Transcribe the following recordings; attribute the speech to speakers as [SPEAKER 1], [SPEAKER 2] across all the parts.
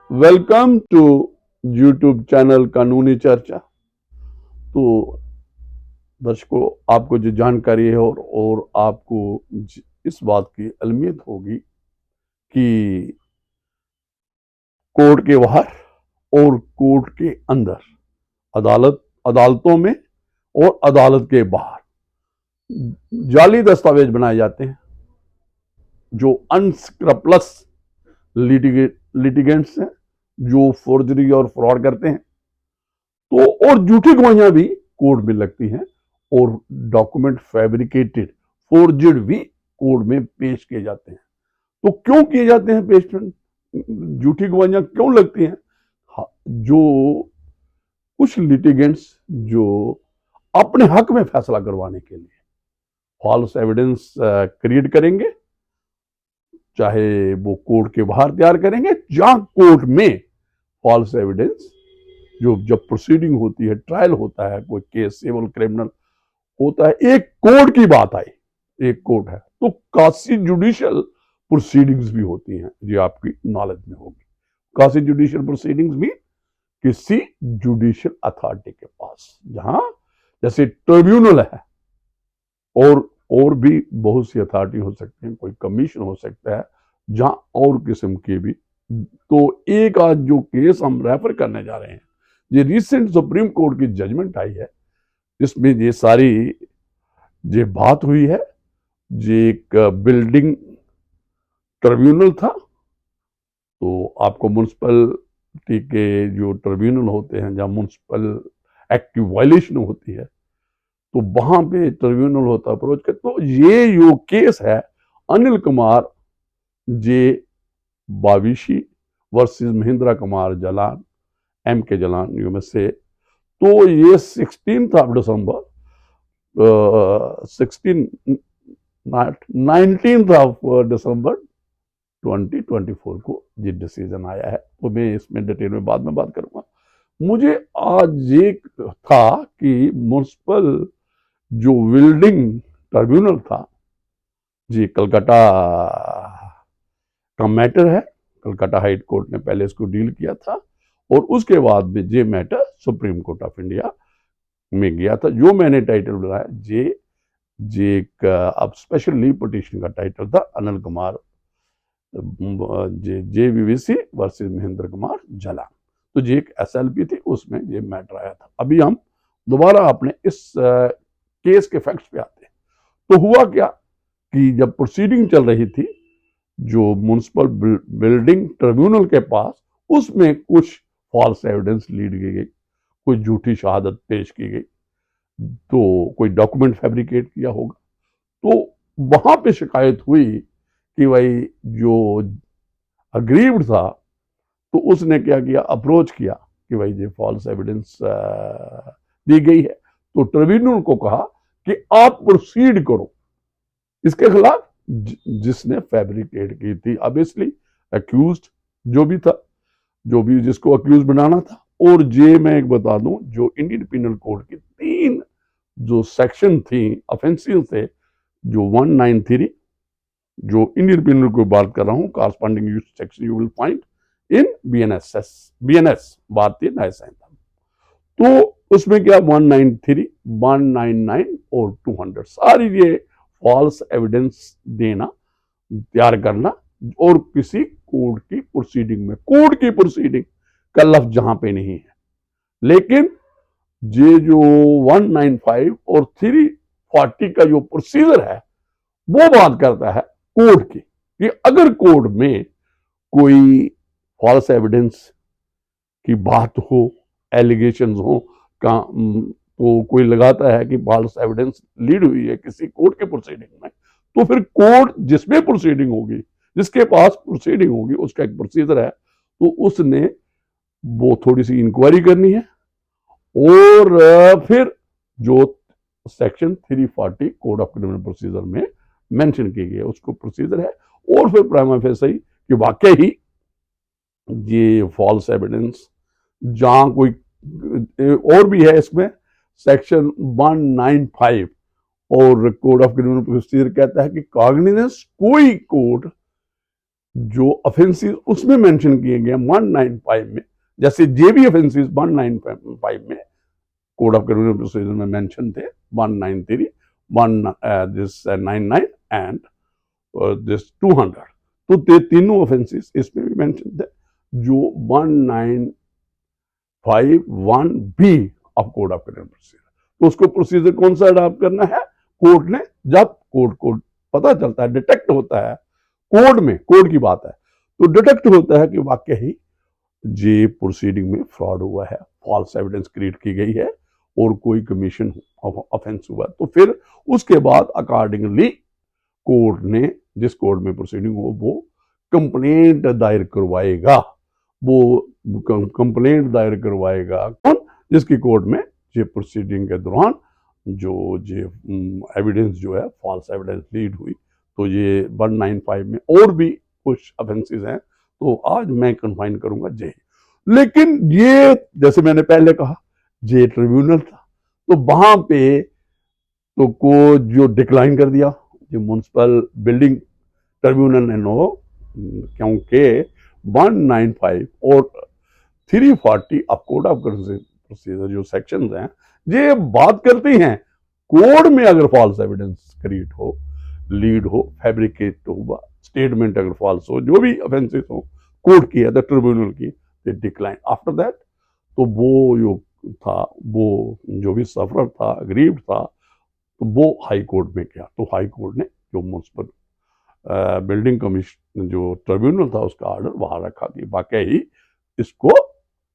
[SPEAKER 1] Welcome to YouTube channel कानूनी चर्चा। तो दर्शकों, आपको जो जानकारी है और आपको इस बात की अलमियत होगी कि कोर्ट के बाहर और कोर्ट के अंदर, अदालतों में और अदालत के बाहर जाली दस्तावेज बनाए जाते हैं। जो अनस्क्रपलस लिटिगेंट्स हैं, जो फोर्जरी और फ्रॉड करते हैं, तो और झूठी गवाहियां भी कोर्ट में लगती हैं और डॉक्यूमेंट फैब्रिकेटेड फोर्जड भी कोर्ट में पेश किए जाते हैं। तो क्यों किए जाते हैं पेश? झूठी गवाहियां क्यों लगती हैं? जो कुछ लिटिगेंट्स जो अपने हक में फैसला करवाने के लिए फॉल्स एविडेंस क्रिएट करेंगे, चाहे वो कोर्ट के बाहर तैयार करेंगे, जहां कोर्ट में फॉल्स एविडेंस, जो जब प्रोसीडिंग होती है, ट्रायल होता है, कोई केस सिविल क्रिमिनल होता है, एक कोर्ट की बात आई, एक कोर्ट है, तो कासी जुडिशियल प्रोसीडिंग्स भी होती हैं, जो आपकी नॉलेज में होगी। कासी जुडिशियल प्रोसीडिंग्स भी किसी जुडिशियल अथॉरिटी के पास, जहां जैसे ट्रिब्यूनल है और भी बहुत सी अथॉरिटी हो सकती है, कोई कमीशन हो सकता है, जहां और किस्म के भी। तो एक आज जो केस हम रेफर करने जा रहे हैं, ये रिसेंट सुप्रीम कोर्ट की जजमेंट आई है, जिसमें ये सारी ये बात हुई है। ये एक बिल्डिंग ट्रिब्यूनल था। तो आपको म्यूनसिपलिटी के जो ट्रिब्यूनल होते हैं, जहां म्यूनसिपल एक्ट की वायलेशन होती है, तो वहां पे ट्रिब्यूनल होता है अप्रोच के। तो ये जो केस है, अनिल कुमार जे बाविशी वर्सेस महेंद्र कुमार जलान, एम के जलान यूएसए। तो ये 16 ऑफ दिसंबर 19 ऑफ दिसंबर 2024 को ये डिसीजन आया है। तो मैं इसमें डिटेल में बाद में बात करूंगा। मुझे आज ये था कि म्यूनसिपल जो बिल्डिंग ट्रिब्यूनल था, जी कलकत्ता का मैटर है। कलकत्ता हाई कोर्ट ने पहले इसको डील किया था और उसके बाद में ये matter supreme court of India में गया था। जो मैंने टाइटल बनाया, जे एक अब स्पेशल लीव पिटीशन का टाइटल था, अनिल कुमार जेवीवीसी वर्सेस महेंद्र कुमार जलान। तो ये एक एसएलपी थी, उसमें ये मैटर आया था। अभी हम दोबारा अपने इस केस के फैक्ट्स पे आते हैं। तो हुआ क्या कि जब प्रोसीडिंग चल रही थी, जो म्यूनसिपल बिल्डिंग ट्रिब्यूनल के पास, उसमें कुछ फॉल्स एविडेंस लीड की गई, कोई झूठी शहादत पेश की गई, तो कोई डॉक्यूमेंट फैब्रिकेट किया होगा। तो वहां पे शिकायत हुई कि भाई जो अग्रीव्ड था, तो उसने क्या किया, अप्रोच किया कि भाई ये फॉल्स एविडेंस दी गई है। तो ट्रिब्यूनल को कहा कि आप प्रोसीड करो इसके खिलाफ जिसने फैब्रिकेट की थी। ऑब्वियसली अक्यूज्ड जो भी था, जो भी जिसको अक्यूज बनाना था। और ये मैं एक बता दूं, जो इंडियन पिनल कोड की 3 जो सेक्शन थी, ऑफेंसिव थे, जो 193, जो इंडियन पिनल कोड बात कर रहा हूं, corresponding use section you will find in BNS भारतीय न्याय संहिता। तो उसमें क्या, 193, 199 और 200 सारी ये फॉल्स एविडेंस देना, तैयार करना, और किसी कोर्ट की प्रोसीडिंग में, कोर्ट की प्रोसीडिंग का लफ्ज जहां पे नहीं है। लेकिन ये जो 195 और 340 का जो प्रोसीजर है, वो बात करता है कोर्ट की, कि अगर कोर्ट में कोई फॉल्स एविडेंस की बात हो, एलिगेशंस हो, तो कोई लगाता है कि फॉल्स एविडेंस लीड हुई है किसी कोर्ट के प्रोसीडिंग में, तो फिर कोर्ट जिसमें प्रोसीडिंग होगी, जिसके पास प्रोसीडिंग होगी, उसका एक प्रोसीजर है, तो उसने वो थोड़ी सी इंक्वायरी करनी है। और फिर जो section 340 code of criminal procedure में मेंशन की गई है, उसको प्रोसीजर है। और फिर प्राइमा फेसी कि वाकई ही ये फॉल्स एविडेंस, जहां कोई और भी है इसमें, सेक्शन 195 और कोड ऑफ क्रिमिनल प्रोसीजर कहता है कि कॉग्निजेंस कोई कोर्ट जो ऑफेंसेस उसमें मेंशन किए गए 195 में, जैसे जे भी ऑफेंसेस 195 में कोड ऑफ क्रिमिनल प्रोसीजर में मेंशन थे, 193, 99 एंड दिस 200, तो तीनों ऑफेंसेस इसमें भी मेंशन थे। जो 195(1) B of code of criminal procedure, तो उसको प्रोसीजर कौन सा अडॉप्ट करना है? कोर्ट ने जब कोर्ट को पता चलता है, डिटेक्ट होता है कोड में, कोड की बात है, तो डिटेक्ट होता है कि वाकई ही जे प्रोसीडिंग में फ्रॉड हुआ है, फॉल्स एविडेंस क्रिएट की गई है और कोई कमीशन ऑफेंस हुआ, तो फिर उसके बाद अकॉर्डिंगली कोर्ट ने जिस कोर्ट में प्रोसीडिंग हो वो कंप्लेंट दायर करवाएगा। वो कंप्लेंट दायर करवाएगा कौन? जिसकी कोर्ट में ये प्रोसीडिंग के दौरान जो ये एविडेंस जो है फॉल्स एविडेंस लीड हुई। तो ये 195 में और भी कुछ ऑफेंसेस हैं, तो आज मैं कन्फाइन करूंगा जे। लेकिन ये जैसे मैंने पहले कहा जे ट्रिब्यूनल था, तो वहां पे तो को जो डिक्लाइन कर दिया जो म्यूनसिपल बिल्डिंग ट्रिब्यूनल ने, नो, क्योंकि 195 और 340 ऑफ कोड ऑफ प्रोसीजर जो सेक्शंस हैं ये बात करती हैं कोड में अगर फॉल्स एविडेंस क्रिएट हो, लीड हो, फैब्रिकेट हो, स्टेटमेंट अगर फॉल्स हो, जो भी ऑफेंसेस हो कोर्ट की है द ट्रिब्यूनल की, दे डिक्लाइन आफ्टर दैट। तो वो जो था, वो जो भी सफर था, अग्रीव्ड था, तो वो हाई कोर्ट में किया। तो हाई कोर्ट ने जो म्यूनसिपल बिल्डिंग कमीशन जो ट्रिब्यूनल था उसका ऑर्डर वहां रखा कि वाकई इसको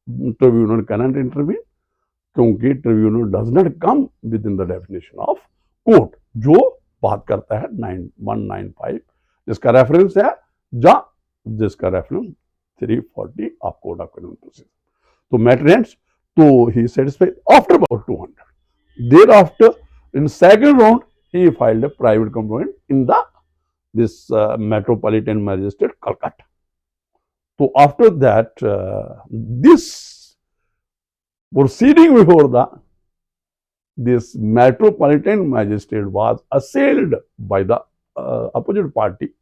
[SPEAKER 1] ट्रिब्यूनल कैनॉट इंटरवीन, क्योंकि tribunal does not come with in the definition of court, जो बात करता है 195 जिसका रेफरेंस है जा, जिसका reference 340 of code of criminal procedure. तो मैटर तो he satisfied after about 200. Thereafter, in second round, he filed a private complaint in the this Metropolitan Magistrate Calcutta. So after that, this proceeding before this Metropolitan Magistrate was assailed by the opposite party,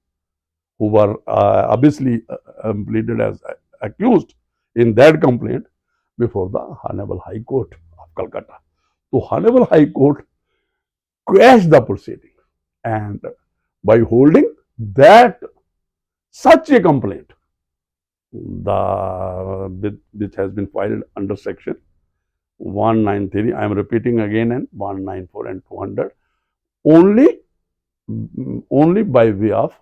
[SPEAKER 1] who were obviously pleaded as accused in that complaint before the Honorable High Court of Calcutta. So Honorable High Court quashed the proceeding, and by holding that such a complaint, which has been filed under section 193, I am repeating again, and 194 and 200, only by way of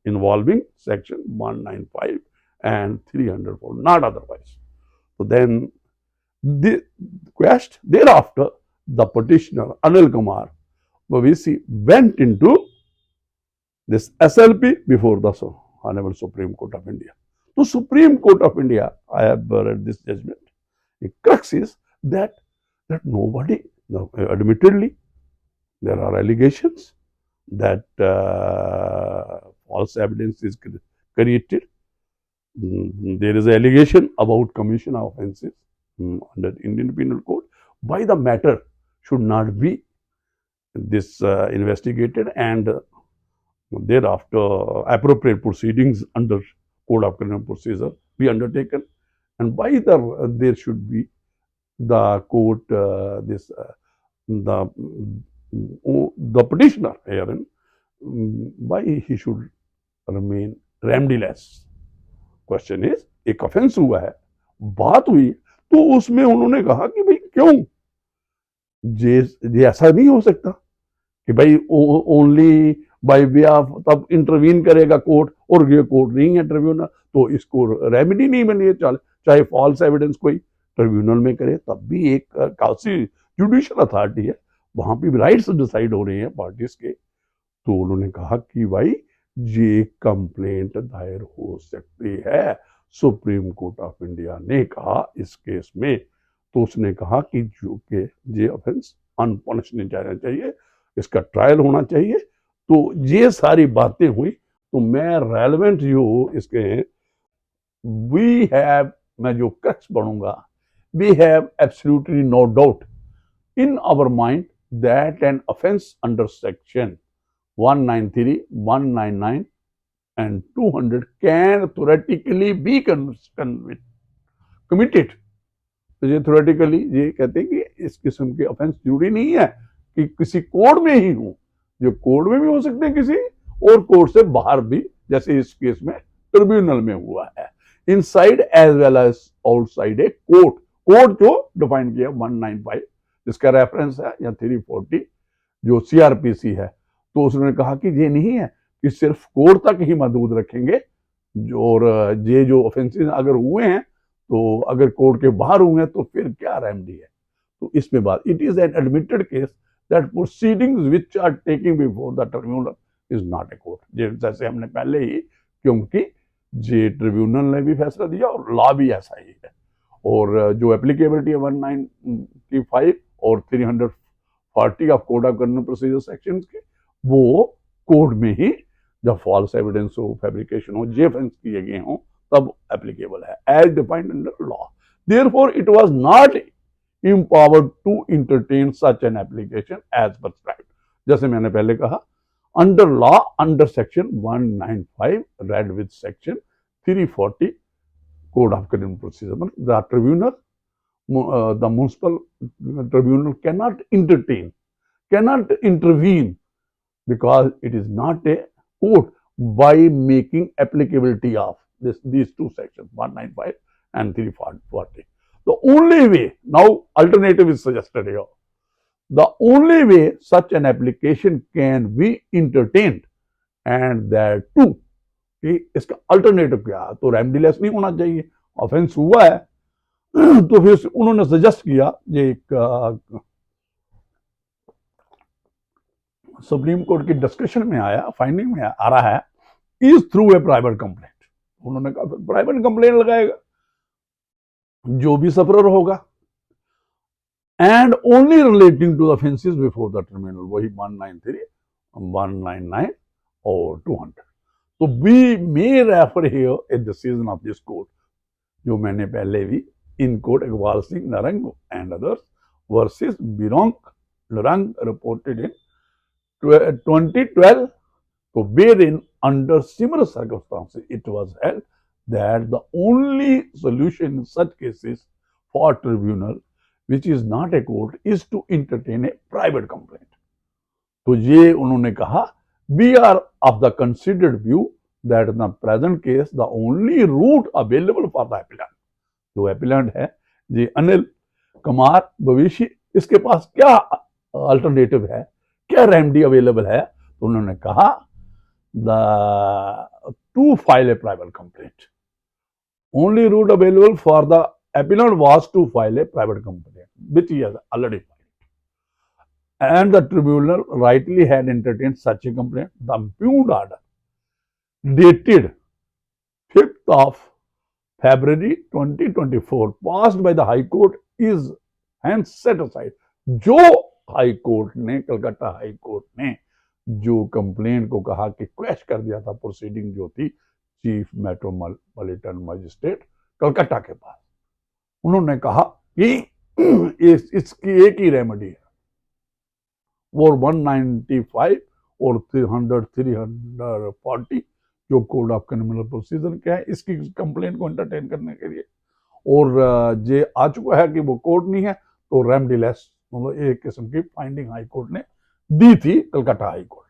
[SPEAKER 1] involving section 195 and 304, not otherwise. So then thereafter the petitioner Anil Kumar Bhavisi went into this SLP before the Honorable Supreme Court of India. So Supreme Court of India, I have read this judgment. The crux is that nobody, admittedly, there are allegations that false evidence is created. There is an allegation about commission of offences under Indian Penal Code. Why the matter should not be this investigated, and thereafter appropriate proceedings under Code of Criminal Procedure be undertaken, and why there should be the court the petitioner herein, why he should remain remediless. Question is, एक offence हुआ है, बात हुई, तो उसमें उन्होंने कहा कि भाई क्यों ये ऐसा नहीं हो सकता कि भाई ओनली बाय वे ऑफ तब इंटरवीन करेगा कोर्ट, और ये कोर्ट नहीं है ट्रिब्यूनल, तो इसको रेमेडी नहीं बनी है, चाहे फॉल्स एविडेंस कोई ट्रिब्यूनल में करे तब भी एक काउंसिल जुडिशियल अथॉरिटी है, वहां पे भी राइट्स डिसाइड हो रहे हैं पार्टीज के। तो उन्होंने कहा कि भाई ये कंप्लेंट दायर हो सकती है। सुप्रीम कोर्ट ऑफ इंडिया ने कहा इस केस में, तो उसने कहा कि जो के ये ऑफेंस अनपनिश नहीं जाना चाहिए, इसका ट्रायल होना चाहिए। तो ये सारी बातें हुई, तो मैं रेलेवेंट जो इसके वी हैव, मैं जो क्रक्स पढ़ूंगा, we have absolutely no doubt in our mind that an offense under section 193, 199 and 200 can theoretically be committed। तो ये थ्योरेटिकली ये कहते हैं कि इस किस्म के ऑफेंस जरूरी नहीं है कि किसी कोड में ही हो, जो कोड में भी हो सकते हैं किसी और कोड से बाहर भी, जैसे इस केस में ट्रिब्यूनल में हुआ है। Inside as well as outside a court, code जो डिफाइन किया 195 जिसका रेफरेंस है, या 340 जो सीआरपीसी है, तो उसने कहा कि ये नहीं है कि सिर्फ कोड तक ही महदूद रखेंगे, और ये जो ऑफेंसेस अगर हुए हैं तो अगर कोर्ट के बाहर हुए हैं तो फिर क्या रेमेडी है। तो इसमें बात, it is an admitted case that proceedings which are taking before the tribunal is not a court. जैसे हमने पहले ही, क्योंकि जे ट्रिब्यूनल ने भी फैसला दिया और लॉ भी ऐसा ही है, और जो एप्लीकेबिलिटी है 195 और 340 of code of criminal procedure sections के, वो कोर्ट में ही जब फॉल्स एविडेंस हो, फैब्रिकेशन हो, जे ऑफेंस किए गए हों तब एप्लीकेबल है as defined under law. Therefore it was not empowered to entertain such an application as prescribed। जैसे मैंने पहले कहा, under law under section 195 read with section 340 code of criminal procedure, the tribunal, the municipal tribunal cannot entertain, cannot intervene, because it is not a court, by making applicability of these two sections 195 and 340। The only way, now alternative is suggested here, the only way such an application can be entertained and that too, कि इसका alternative क्या है, तो रेमडीलेस नहीं होना चाहिए, offence हुआ है। तो फिर उन्होंने सजेस्ट किया, ये एक सुप्रीम कोर्ट की डिस्कशन में आया, फाइंडिंग में आ रहा है, is through a private complaint. उन्होंने कहा प्राइवेट कंप्लेंट लगाएगा जो भी सफरर होगा, and only relating to the offences before the tribunal, वही 193, 199 और 200। तो we may refer here a decision of this court, जो मैंने पहले भी in court Iqbal Singh Narang and others versus Birong Narang reported in 2012। तो wherein under similar circumstances it was held that the only solution in such cases for tribunal which is not a court is to entertain a private complaint। तो ये उन्होंने कहा, we are of the considered view that in the present case the only route available for the appellant, जो appellant है जी अनिल कुमार भविष्य, इसके पास क्या alternative है, क्या रेमेडी अवेलेबल है। तो उन्होंने कहा to file a private complaint, only route available for the appellant was to file a private complaint which he has already filed, and the tribunal rightly had entertained such a complaint। The impugned order dated 5th of February 2024 passed by the High Court is hence set aside। जो high court ने, Calcutta high court ने जो complaint को कहा कि क्वेश कर दिया था प्रोसीडिंग जो थी चीफ मेट्रोपॉलिटन मजिस्ट्रेट कलकत्ता के पास, उन्होंने कहा कि इसकी एक ही रेमेडी है, वो 195 और 340 जो कोड ऑफ क्रिमिनल प्रोसीजर क्या है, इसकी कंप्लेंट को एंटरटेन करने के लिए, और ये आ चुका है कि वो कोर्ट नहीं है, तो रेमडीलेस मतलब एक किस्म की फाइंडिंग हाई कोर्ट ने दी थी, Calcutta high court.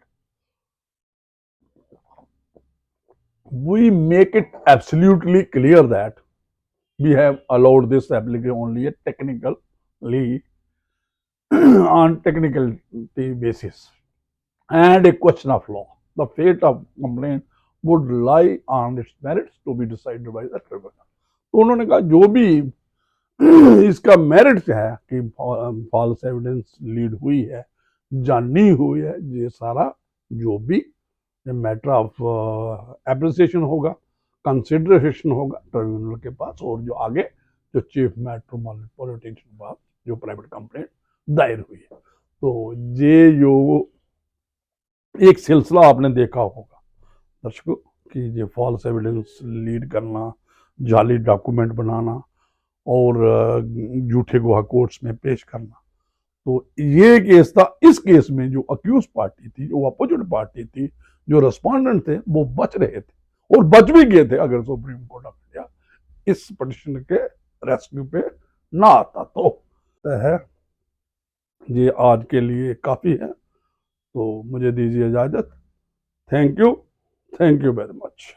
[SPEAKER 1] We make it absolutely clear that we have allowed this application only a technically on technicality basis and a question of law। The fate of complaint would lie on its merits to be decided by the tribunal। तो उन्होंने कहा जो भी इसका merits है कि false evidence lead हुई है, जानी हुई है, ये सारा जो भी मैटर ऑफ एप्रिसिएशन होगा, कंसिडरेशन होगा ट्रिब्यूनल के पास, और जो आगे जो चीफ मेट्रोपॉलिटन के पास जो प्राइवेट कंप्लेंट दायर हुई है। तो ये जो एक सिलसिला आपने देखा होगा दर्शकों कि ये फॉल्स एविडेंस लीड करना, जाली डॉक्यूमेंट बनाना और झूठे गवाह कोर्ट्स में पेश करना, तो ये केस था। इस केस में जो अक्यूज पार्टी थी, जो अपोजिट पार्टी थी, जो रेस्पोंडेंट थे, वो बच रहे थे, और बच भी गए थे अगर सुप्रीम कोर्ट ऑफ इंडिया इस पिटिशन के रेस्क्यू पे ना आता तो है। ये आज के लिए काफी है, तो मुझे दीजिए इजाजत। Thank you very much.